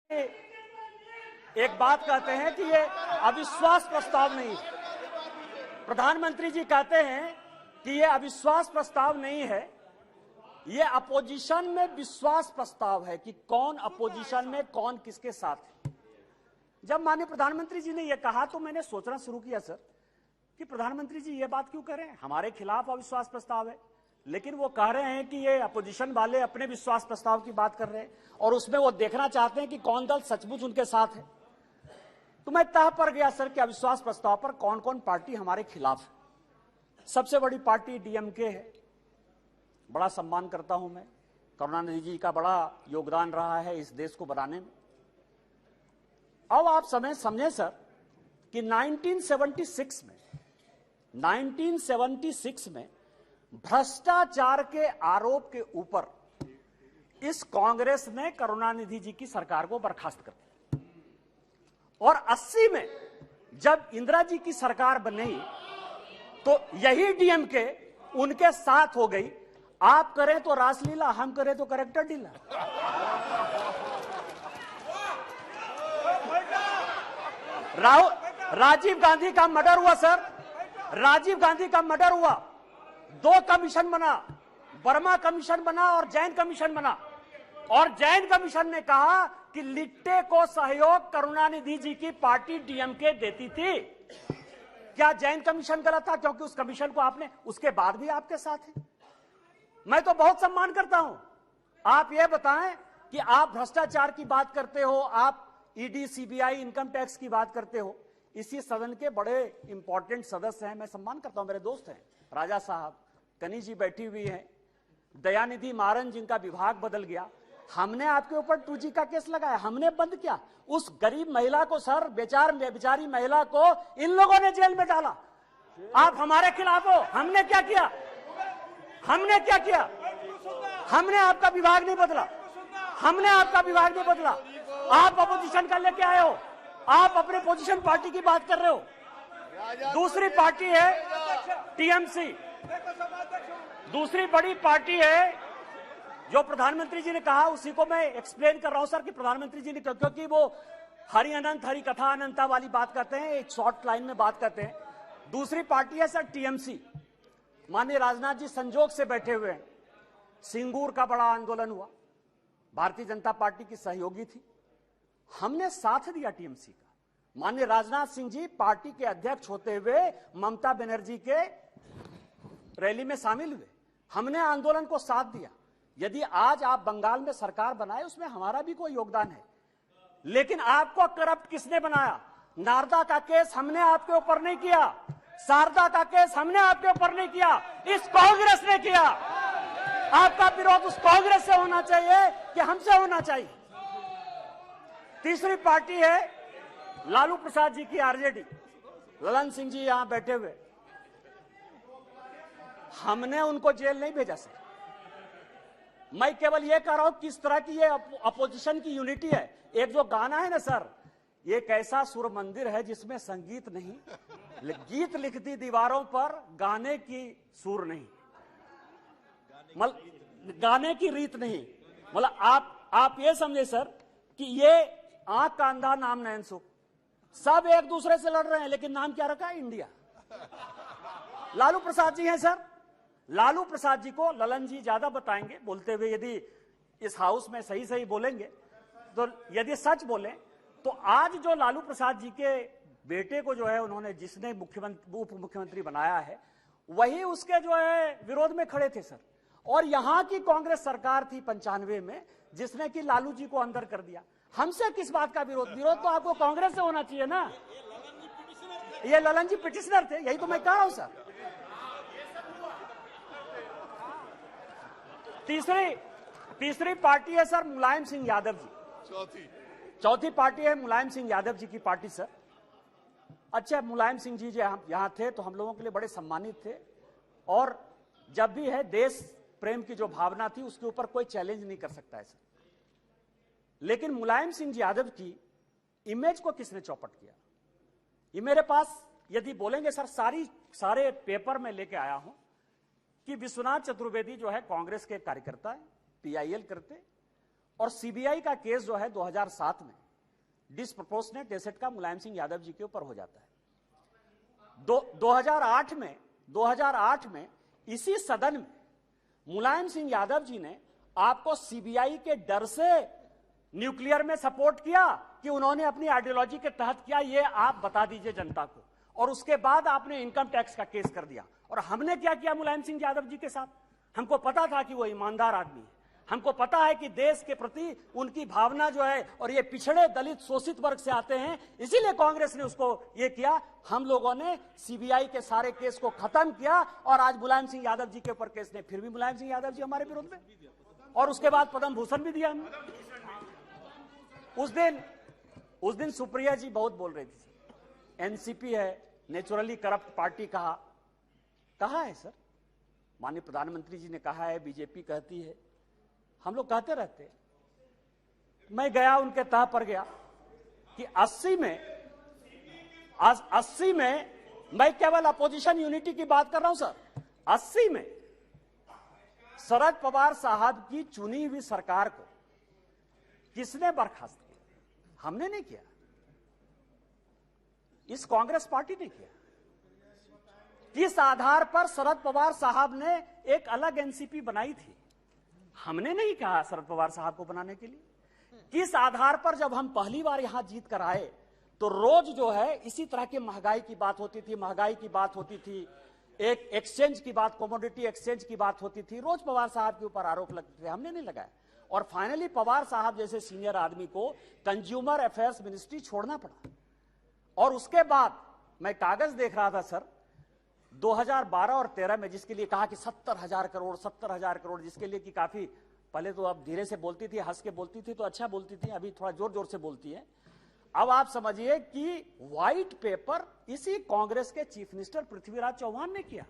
एक बात कहते हैं कि ये अविश्वास प्रस्ताव नहीं है। प्रधानमंत्री जी कहते हैं कि ये अविश्वास प्रस्ताव नहीं है, ये अपोजिशन में विश्वास प्रस्ताव है कि कौन अपोजिशन में कौन किसके साथ है। जब माननीय प्रधानमंत्री जी ने यह कहा तो मैंने सोचना शुरू किया सर कि प्रधानमंत्री जी ये बात क्यों कह रहे हैं, हमारे खिलाफ अविश्वास प्रस्ताव है, लेकिन वो कह रहे हैं कि ये अपोजिशन वाले अपने विश्वास प्रस्ताव की बात कर रहे हैं और उसमें वो देखना चाहते हैं कि कौन दल सचमुच उनके साथ है। तो मैं तह पर गया सर कि अविश्वास प्रस्ताव पर कौन कौन पार्टी हमारे खिलाफ है। सबसे बड़ी पार्टी डीएमके है, बड़ा सम्मान करता हूं मैं, करुणानिधि जी का बड़ा योगदान रहा है इस देश को बनाने में। अब आप समझें सर कि 1976 में भ्रष्टाचार के आरोप के ऊपर इस कांग्रेस ने करुणानिधि जी की सरकार को बर्खास्त कर दिया और 80 में जब इंदिरा जी की सरकार बनी तो यही डीएमके उनके साथ हो गई। आप करें तो रासलीला, हम करें तो करेक्टर डीला। राजीव गांधी का मर्डर हुआ सर, राजीव गांधी का मर्डर हुआ, 2 कमीशन बना, वर्मा कमीशन बना और जैन कमीशन बना, और जैन कमीशन ने कहा कि लिट्टे को सहयोग करुणानिधि जी की पार्टी डीएमके देती थी। क्या जैन कमीशन गलत था? क्योंकि उस कमीशन को आपने, उसके बाद भी आपके साथ है। मैं तो बहुत सम्मान करता हूं। आप यह बताएं कि आप भ्रष्टाचार की बात करते हो, आप ईडी, सीबीआई, इनकम टैक्स की बात करते हो, इसी सदन के बड़े इंपॉर्टेंट सदस्य हैं, मैं सम्मान करता हूं, मेरे दोस्त हैं, राजा साहब, कनी जी बैठी हुई हैं, दयानिधि मारन जिनका विभाग बदल गया। हमने आपके ऊपर 2G का केस लगाया, हमने बंद किया। उस गरीब महिला को सर, बेचारी महिला को इन लोगों ने जेल में डाला। आप हमारे खिलाफ हो। हमने क्या किया? हमने क्या किया? हमने आपका विभाग नहीं बदला, हमने आपका विभाग नहीं बदला। आप अपोजिशन का लेके आए हो, आप अपने पोजीशन पार्टी की बात कर रहे हो। दूसरी पार्टी है टीएमसी, दूसरी बड़ी पार्टी है जो प्रधानमंत्री जी ने कहा, उसी को मैं एक्सप्लेन कर रहा हूं सर कि प्रधानमंत्री जी ने, क्योंकि वो हरि अनंत हरि कथा अनंता वाली बात करते हैं, एक शॉर्ट लाइन में बात करते हैं। दूसरी पार्टी है सर टीएमसी। माननीय राजनाथ जी संजोग से बैठे हुए हैं। सिंगूर का बड़ा आंदोलन हुआ, भारतीय जनता पार्टी की सहयोगी थी, हमने साथ दिया टीएमसी का। माननीय राजनाथ सिंह जी पार्टी के अध्यक्ष होते हुए ममता बनर्जी के रैली में शामिल हुए, हमने आंदोलन को साथ दिया। यदि आज आप बंगाल में सरकार बनाए, उसमें हमारा भी कोई योगदान है, लेकिन आपको करप्ट किसने बनाया? नारदा का केस हमने आपके ऊपर नहीं किया, शारदा का केस हमने आपके ऊपर नहीं किया, इस कांग्रेस ने किया। आपका विरोध उस कांग्रेस से होना चाहिए कि हमसे होना चाहिए? तीसरी पार्टी है लालू प्रसाद जी की आरजेडी, ललन सिंह जी यहां बैठे हुए। हमने उनको जेल नहीं भेजा सर, मैं केवल यह कह रहा हूं किस तरह की ये अपोजिशन की यूनिटी है। एक जो गाना है ना सर, ये कैसा सुर मंदिर है जिसमें संगीत नहीं, गीत लिखती दीवारों पर, गाने की सुर नहीं, गाने की रीत नहीं। मतलब आप ये समझे सर कि ये आंख का अंधा नाम नयन सुख, सब एक दूसरे से लड़ रहे हैं, लेकिन नाम क्या रखा है? इंडिया। लालू प्रसाद जी हैं सर, लालू प्रसाद जी को ललन जी ज्यादा बताएंगे बोलते हुए। यदि इस हाउस में सही सही बोलेंगे तो, यदि सच बोले तो आज जो लालू प्रसाद जी के बेटे को जो है उन्होंने, जिसने उप मुख्यमंत्री बनाया है, वही उसके जो है विरोध में खड़े थे सर। और यहां की कांग्रेस सरकार थी 95 में जिसने कि लालू जी को अंदर कर दिया। हमसे किस बात का विरोध? विरोध तो आपको कांग्रेस से होना चाहिए ना। ये ललन जी पिटिशनर थे, यही तो मैं कह रहा हूं सर। तीसरी पार्टी है सर मुलायम सिंह यादव जी। चौथी पार्टी है मुलायम सिंह यादव जी की पार्टी सर। अच्छा, मुलायम सिंह जी जो यहां थे तो हम लोगों के लिए बड़े सम्मानित थे, और जब भी है देश प्रेम की जो भावना थी उसके ऊपर कोई चैलेंज नहीं कर सकता है सर। लेकिन मुलायम सिंह यादव की इमेज को किसने चौपट किया? ये मेरे पास यदि बोलेंगे सर, सारे पेपर में लेके आया हूं कि विश्वनाथ चतुर्वेदी जो है कांग्रेस के कार्यकर्ता है, पीआईएल करते, और सीबीआई का केस जो है 2007 में डिसप्रोपोर्शनेट एसेट का मुलायम सिंह यादव जी के ऊपर हो जाता है। 2008 में इसी सदन में मुलायम सिंह यादव जी ने आपको सीबीआई के डर से न्यूक्लियर में सपोर्ट किया कि उन्होंने अपनी आइडियोलॉजी के तहत किया, ये आप बता दीजिए जनता को। और उसके बाद आपने इनकम टैक्स का केस कर दिया। और हमने क्या किया मुलायम सिंह यादव जी के साथ? हमको पता था कि वो ईमानदार आदमी है, हमको पता है कि देश के प्रति उनकी भावना जो है, और ये पिछड़े दलित शोषित वर्ग से आते हैं, इसीलिए कांग्रेस ने उसको ये किया। हम लोगों ने सीबीआई के सारे केस को खत्म किया और आज मुलायम सिंह यादव जी के ऊपर केस नहीं। फिर भी मुलायम सिंह यादव जी हमारे विरोध में, और उसके बाद पद्म भूषण भी दिया हमने। उस दिन सुप्रिया जी बहुत बोल रही थी, एनसीपी है नेचुरली करप्ट पार्टी। कहा है सर? माननीय प्रधानमंत्री जी ने कहा है, बीजेपी कहती है, हम लोग कहते रहते हैं। मैं गया उनके तह पर गया कि 80 में मैं केवल अपोजिशन यूनिटी की बात कर रहा हूं सर। 80 में शरद पवार साहब की चुनी हुई सरकार को किसने बर्खास्त किया? हमने नहीं किया, इस कांग्रेस पार्टी ने किया। किस आधार पर शरद पवार साहब ने एक अलग एनसीपी बनाई थी? हमने नहीं कहा शरद पवार साहब को बनाने के लिए। किस आधार पर जब हम पहली बार यहां जीत कर आए तो रोज जो है इसी तरह की महंगाई की बात होती थी, एक एक्सचेंज की बात, कमोडिटी एक्सचेंज की बात होती थी, रोज पवार साहब के ऊपर आरोप लगते थे, हमने नहीं लगाया। और फाइनली पवार साहब जैसे सीनियर आदमी को कंज्यूमर अफेयर्स मिनिस्ट्री छोड़ना पड़ा। और उसके बाद मैं कागज देख रहा था सर, 2012 और 13 में जिसके लिए कहा कि 70,000 करोड़, जिसके लिए कि काफी पहले तो अब धीरे से बोलती थी, हंस के बोलती थी तो अच्छा बोलती थी, अभी थोड़ा जोर जोर से बोलती है। अब आप समझिए कि व्हाइट पेपर इसी कांग्रेस के चीफ मिनिस्टर पृथ्वीराज चौहान ने किया।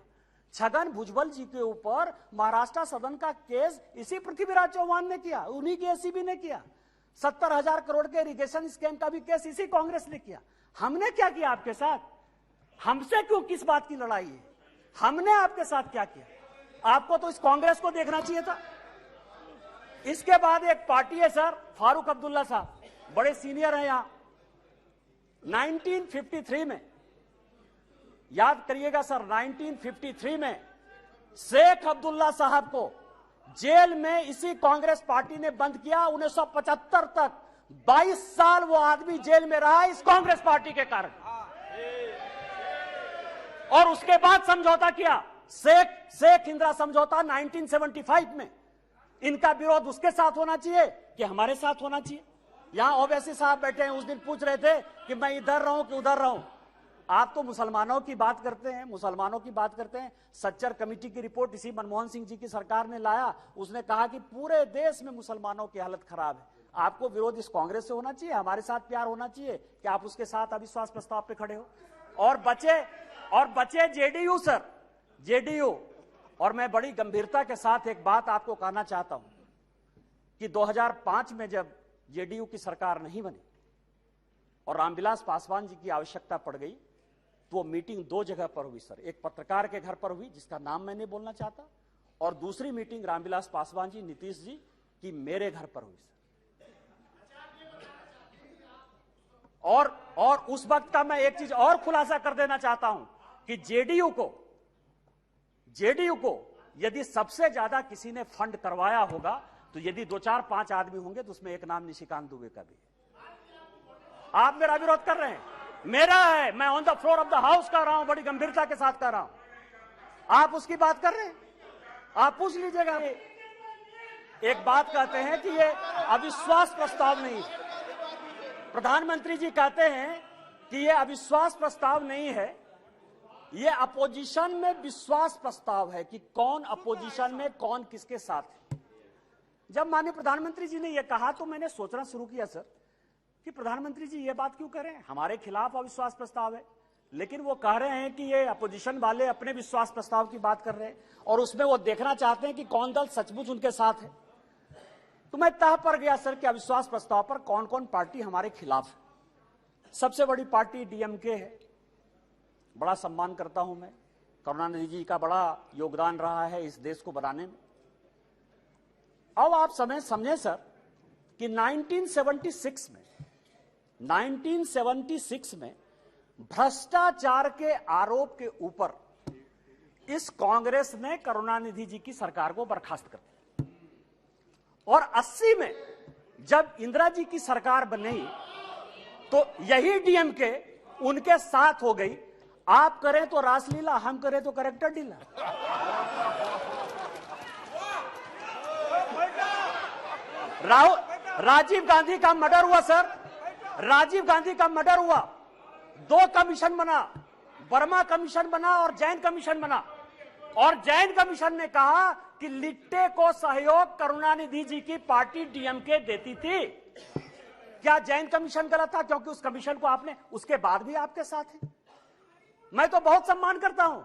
छगन भुजबल जी के ऊपर महाराष्ट्र सदन का केस इसी पृथ्वीराज चौहान ने किया, उन्हीं की एसीबी ने किया। 70,000 करोड़ के इरिगेशन स्कैम का भी केस इसी कांग्रेस ने किया। हमने क्या किया आपके साथ? हमसे क्यों, किस बात की लड़ाई है? हमने आपके साथ क्या किया? आपको तो इस कांग्रेस को देखना चाहिए था। इसके बाद एक पार्टी है सर, फारूक अब्दुल्ला साहब, बड़े सीनियर हैं यहां। 1953 में, याद करिएगा सर, 1953 में शेख अब्दुल्ला साहब को जेल में इसी कांग्रेस पार्टी ने बंद किया। 1975 तक 22 साल वो आदमी जेल में रहा इस कांग्रेस पार्टी के कारण। और उसके बाद समझौता किया, शेख इंदिरा समझौता 1975 में। इनका विरोध उसके साथ होना चाहिए कि हमारे साथ होना चाहिए? यहां ओवैसी साहब बैठे हैं, उस दिन पूछ रहे थे कि मैं इधर रहूं कि उधर रहूं। आप तो मुसलमानों की बात करते हैं, सच्चर कमेटी की रिपोर्ट इसी मनमोहन सिंह जी की सरकार ने लाया। उसने कहा कि पूरे देश में मुसलमानों की हालत खराब है। आपको विरोध इस कांग्रेस से होना चाहिए, हमारे साथ प्यार होना चाहिए कि आप उसके साथ अविश्वास प्रस्ताव पे खड़े हो। और बचे जेडीयू सर, जेडीयू। और मैं बड़ी गंभीरता के साथ एक बात आपको कहना चाहता हूं कि 2005 में जब जेडीयू की सरकार नहीं बनी और रामविलास पासवान जी की आवश्यकता पड़ गई, तो वो मीटिंग दो जगह पर हुई सर। एक पत्रकार के घर पर हुई जिसका नाम मैं नहीं बोलना चाहता, और दूसरी मीटिंग रामविलास पासवान जी, नीतीश जी की मेरे घर पर हुई सर। और उस वक्त का मैं एक चीज और खुलासा कर देना चाहता हूं कि जेडीयू को यदि सबसे ज्यादा किसी ने फंड करवाया होगा तो यदि 2, 4, 5 आदमी होंगे तो उसमें एक नाम निशिकांत दुबे का भी है। आप मेरा विरोध कर रहे हैं, मेरा है, मैं on the floor of the house कर रहा हूं, बड़ी गंभीरता के साथ कर रहा हूं। आप उसकी बात कर रहे हैं, आप पूछ लीजिएगा। एक बात कहते हैं कि ये अविश्वास प्रस्ताव नहीं है, प्रधानमंत्री जी कहते हैं कि ये अविश्वास प्रस्ताव नहीं है, ये अपोजिशन में विश्वास प्रस्ताव है कि कौन अपोजिशन में, कौन किसके साथ है। जब माननीय प्रधानमंत्री जी ने यह कहा तो मैंने सोचना शुरू किया सर कि प्रधानमंत्री जी ये बात क्यों कर रहे हैं, हमारे खिलाफ अविश्वास प्रस्ताव है, लेकिन वो कह रहे हैं कि ये अपोजिशन वाले अपने विश्वास प्रस्ताव की बात कर रहे हैं और उसमें वो देखना चाहते हैं कि कौन दल सचमुच उनके साथ है। तो मैं तह पर गया सर कि अविश्वास प्रस्ताव पर कौन कौन पार्टी हमारे खिलाफ है। सबसे बड़ी पार्टी डीएमके है, बड़ा सम्मान करता हूं मैं, करुणानिधि जी का बड़ा योगदान रहा है इस देश को बनाने में। अब आप समझे सर कि 1976 में भ्रष्टाचार के आरोप के ऊपर इस कांग्रेस ने करुणानिधि जी की सरकार को बर्खास्त कर दिया और 80 में जब इंदिरा जी की सरकार बनी तो यही डीएमके उनके साथ हो गई। आप करें तो रासलीला, हम करें तो करेक्टर डीला। राजीव गांधी का मर्डर हुआ सर, राजीव गांधी का मर्डर हुआ, 2 कमीशन बना, वर्मा कमीशन बना और जैन कमीशन बना। और जैन कमीशन ने कहा कि लिट्टे को सहयोग करुणानिधि जी की पार्टी डीएमके देती थी। क्या जैन कमीशन गलत था? क्योंकि उस कमीशन को आपने उसके बाद भी आपके साथ है। मैं तो बहुत सम्मान करता हूं।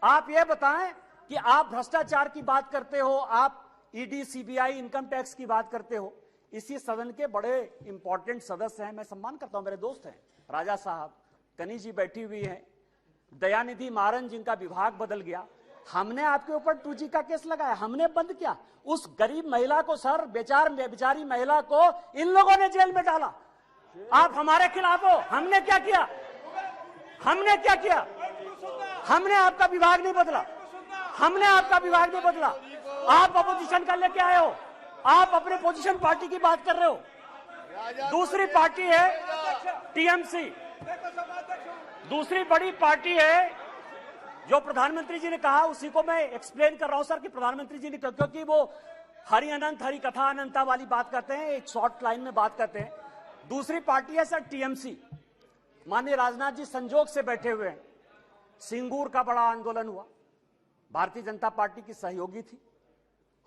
आप ये बताएं कि आप भ्रष्टाचार की बात करते हो, आप ईडी, सीबीआई, इनकम टैक्स की बात करते हो। इसी सदन के बड़े इंपॉर्टेंट सदस्य हैं, मैं सम्मान करता हूं, मेरे दोस्त हैं, राजा साहब, कनी जी बैठी हुई हैं, दयानिधि मारन जिनका विभाग बदल गया। हमने आपके ऊपर 2G का केस लगाया, हमने बंद किया। उस गरीब महिला को सर, बेचारी महिला को इन लोगों ने जेल में डाला। आप हमारे खिलाफ हो। हमने क्या किया? हमने क्या किया? हमने आपका विभाग नहीं बदला, हमने आपका विभाग नहीं बदला। आप अपोजिशन का लेके आए हो, आप अपने पोजीशन पार्टी की बात कर रहे हो। दूसरी पार्टी है टीएमसी, दूसरी बड़ी पार्टी है जो प्रधानमंत्री जी ने कहा, उसी को मैं एक्सप्लेन कर रहा हूं सर कि प्रधानमंत्री जी ने, क्योंकि वो हरि अनंत हरि कथा अनंता वाली बात करते हैं, एक शॉर्ट लाइन में बात करते हैं। दूसरी पार्टी है सर टीएमसी। माननीय राजनाथ जी संजोग से बैठे हुए हैं। सिंगूर का बड़ा आंदोलन हुआ, भारतीय जनता पार्टी की सहयोगी थी,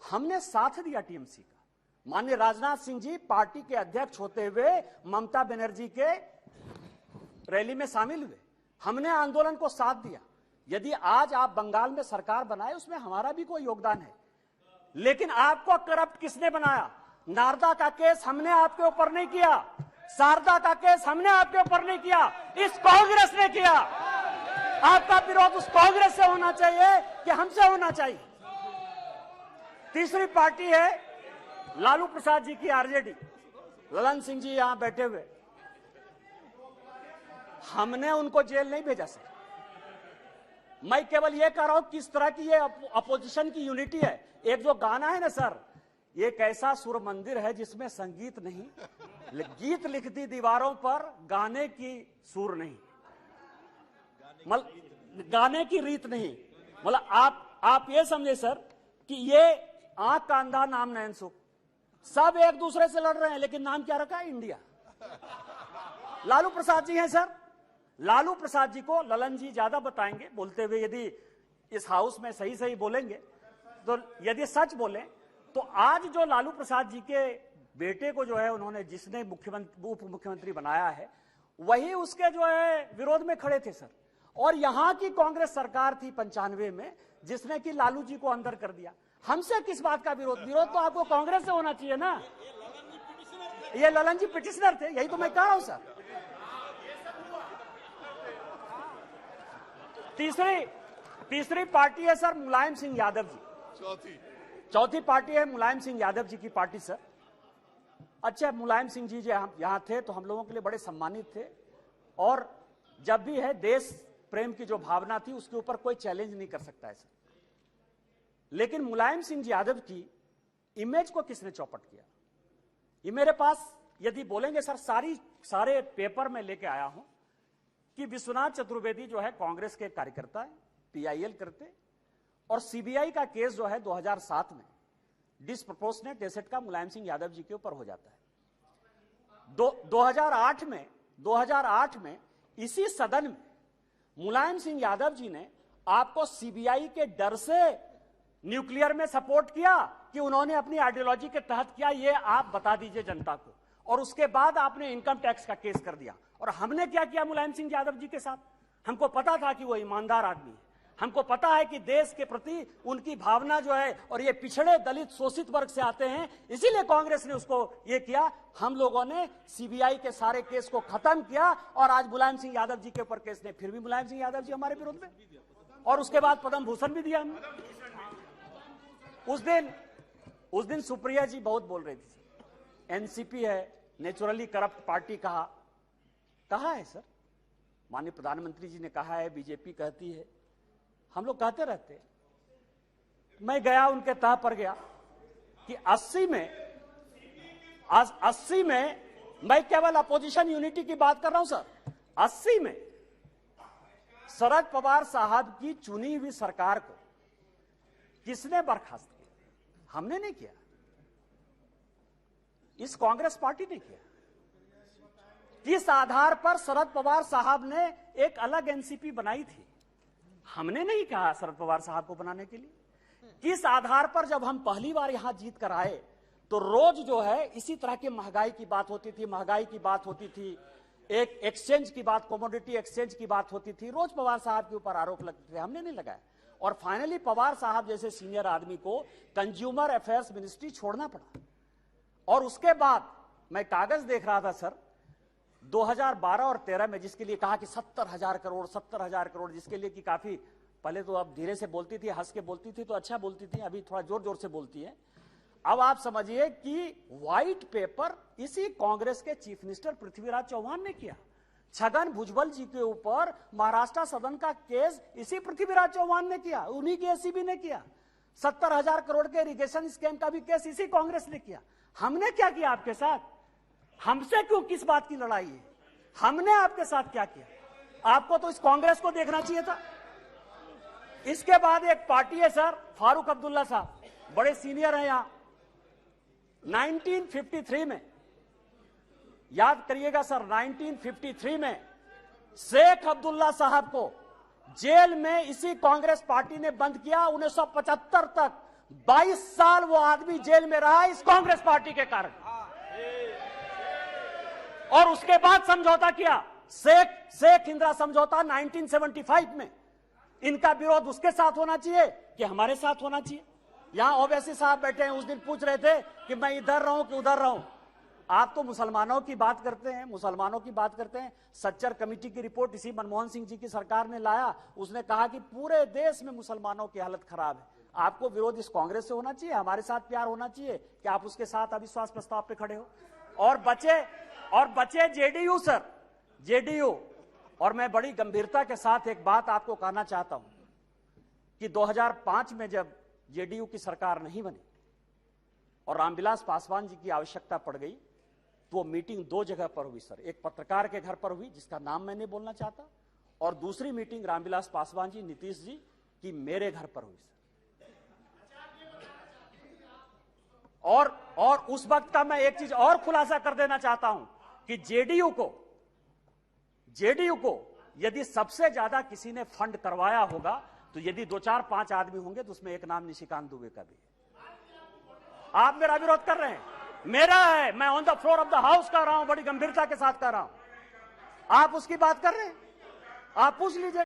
हमने साथ दिया टीएमसी का। माननीय राजनाथ सिंह जी पार्टी के अध्यक्ष होते हुए ममता बनर्जी के रैली में शामिल हुए, हमने आंदोलन को साथ दिया। यदि आज आप बंगाल में सरकार बनाए, उसमें हमारा भी कोई योगदान है। लेकिन आपको करप्ट किसने बनाया? नारदा का केस हमने आपके ऊपर नहीं किया, शारदा का केस हमने आपके ऊपर नहीं किया, इस कांग्रेस ने किया। आपका विरोध उस कांग्रेस से होना चाहिए कि हमसे होना चाहिए। तीसरी पार्टी है लालू प्रसाद जी की आरजेडी, ललन सिंह जी यहां बैठे हुए। हमने उनको जेल नहीं भेजा सर। मैं केवल यह कह रहा हूं किस तरह की ये अपोजिशन की यूनिटी है। एक जो गाना है ना सर, ये कैसा सुर मंदिर है जिसमें संगीत नहीं, गीत लिख दी दीवारों पर, गाने की सुर नहीं, गाने की रीत नहीं। मतलब आप ये समझे सर कि ये आंख का अंधा नाम नयन सुख, सब एक दूसरे से लड़ रहे हैं, लेकिन नाम क्या रखा है? इंडिया। लालू प्रसाद जी हैं सर। लालू प्रसाद जी को ललन जी ज्यादा बताएंगे बोलते हुए। यदि इस हाउस में सही सही बोलेंगे तो, यदि सच बोले तो आज जो लालू प्रसाद जी के बेटे को जो है उन्होंने, जिसने उप मुख्यमंत्री बनाया है, वही उसके जो है विरोध में खड़े थे सर। और यहां की कांग्रेस सरकार थी 95 में जिसने कि लालू जी को अंदर कर दिया। हमसे किस बात का विरोध? विरोध तो आपको कांग्रेस से होना चाहिए ना। ये ललन जी पिटिशनर थे, यही तो मैं कह रहा हूं सर। तीसरी पार्टी है सर मुलायम सिंह यादव जी। चौथी पार्टी है मुलायम सिंह यादव जी की पार्टी सर। अच्छा, मुलायम सिंह जी यहां थे तो हम लोगों के लिए बड़े सम्मानित थे, और जब भी है देश प्रेम की जो भावना थी उसके ऊपर कोई चैलेंज नहीं कर सकता है सर। लेकिन मुलायम सिंह यादव की इमेज को किसने चौपट किया? ये मेरे पास यदि बोलेंगे सर, सारे पेपर में लेके आया हूं कि विश्वनाथ चतुर्वेदी जो है कांग्रेस के कार्यकर्ता है, पीआईएल करते, और सीबीआई का केस जो है 2007 में डिसप्रोपोर्शनेट एसेट का मुलायम सिंह यादव जी के ऊपर हो जाता है। 2008 में इसी सदन में मुलायम सिंह यादव जी ने आपको सीबीआई के डर से न्यूक्लियर में सपोर्ट किया कि उन्होंने अपनी आइडियोलॉजी के तहत किया, ये आप बता दीजिए जनता को। और उसके बाद आपने इनकम टैक्स का केस कर दिया। और हमने क्या किया मुलायम सिंह यादव जी के साथ? हमको पता था कि वो ईमानदार आदमी है, हमको पता है कि देश के प्रति उनकी भावना जो है, और ये पिछड़े दलित शोषित वर्ग से आते हैं, इसीलिए कांग्रेस ने उसको ये किया। हम लोगों ने सीबीआई के सारे केस को खत्म किया, और आज मुलायम सिंह यादव जी के ऊपर केस ने, फिर भी मुलायम सिंह यादव जी हमारे विरोध में, और उसके बाद पद्म भूषण भी दिया हमने। उस दिन सुप्रिया जी बहुत बोल रही थी एनसीपी है, नेचुरली करप्ट पार्टी कहा है सर? माननीय प्रधानमंत्री जी ने कहा है, बीजेपी कहती है, हम लोग कहते रहते हैं। मैं गया उनके तह पर गया कि 80 में मैं केवल अपोजिशन यूनिटी की बात कर रहा हूं सर। 80 में शरद पवार साहब की चुनी हुई सरकार को किसने बर्खास्त किया? हमने नहीं किया, इस कांग्रेस पार्टी ने किया। किस आधार पर शरद पवार साहब ने एक अलग एनसीपी बनाई थी? हमने नहीं कहा शरद पवार साहब को बनाने के लिए। किस आधार पर जब हम पहली बार यहां जीत कर आए तो रोज जो है इसी तरह की महंगाई की बात होती थी, एक एक्सचेंज की बात, कमोडिटी एक्सचेंज की बात होती थी, रोज पवार साहब के ऊपर आरोप लगते थे, हमने नहीं लगाया। और फाइनली पवार साहब जैसे सीनियर आदमी को कंज्यूमर अफेयर्स मिनिस्ट्री छोड़ना पड़ा। और उसके बाद मैं कागज देख रहा था सर, 2012 और 13 में जिसके लिए कहा कि 70,000 करोड़, जिसके लिए कि काफी पहले तो अब धीरे से बोलती थी, हंस के बोलती थी तो अच्छा बोलती थी, अभी थोड़ा जोर जोर से बोलती है। अब आप समझिए कि व्हाइट पेपर इसी कांग्रेस के चीफ मिनिस्टर पृथ्वीराज चौहान ने किया। छगन भुजबल जी के ऊपर महाराष्ट्र सदन का केस इसी पृथ्वीराज चौहान ने किया, उन्हीं के एसीबी ने किया। 70,000 करोड़ के इरिगेशन स्कैम का भी केस इसी कांग्रेस ने किया। हमने क्या किया आपके साथ? हमसे क्यों, किस बात की लड़ाई है? हमने आपके साथ क्या किया? आपको तो इस कांग्रेस को देखना चाहिए था। इसके बाद एक पार्टी है सर, फारूक अब्दुल्ला साहब, बड़े सीनियर हैं यहां। 1953 में, याद करिएगा सर, 1953 में शेख अब्दुल्ला साहब को जेल में इसी कांग्रेस पार्टी ने बंद किया। 1975 तक 22 साल वो आदमी जेल में रहा इस कांग्रेस पार्टी के कारण। और उसके बाद समझौता किया, शेख इंदिरा समझौता 1975 में। इनका विरोध उसके साथ होना चाहिए कि हमारे साथ होना चाहिए? यहां ओवैसी साहब बैठे हैं, उस दिन पूछ रहे थे कि मैं इधर रहूं कि उधर रहूं। आप तो मुसलमानों की बात करते हैं। सच्चर कमेटी की रिपोर्ट इसी मनमोहन सिंह जी की सरकार ने लाया, उसने कहा कि पूरे देश में मुसलमानों की हालत खराब है। आपको विरोध इस कांग्रेस से होना चाहिए, हमारे साथ प्यार होना चाहिए कि आप उसके साथ अविश्वास प्रस्ताव पे खड़े हो। और बचे जेडीयू सर, जेडीयू। और मैं बड़ी गंभीरता के साथ एक बात आपको कहना चाहता हूं कि 2005 में जब जेडीयू की सरकार नहीं बनी और रामविलास पासवान जी की आवश्यकता पड़ गई, तो वो मीटिंग 2 जगह पर हुई सर। एक पत्रकार के घर पर हुई, जिसका नाम मैं नहीं बोलना चाहता, और दूसरी मीटिंग रामविलास पासवान जी, नीतीश जी की मेरे घर पर हुई सर। और उस वक्त का मैं एक चीज और खुलासा कर देना चाहता हूं कि जेडीयू को यदि सबसे ज्यादा किसी ने फंड करवाया होगा तो यदि 2, 4, 5 आदमी होंगे तो उसमें एक नाम निशिकांत दुबे का भी है। आप मेरा विरोध कर रहे हैं, मेरा है, मैं on the floor of the house कर रहा हूं, बड़ी गंभीरता के साथ कर रहा हूं। आप उसकी बात कर रहे हैं, आप पूछ लीजिए।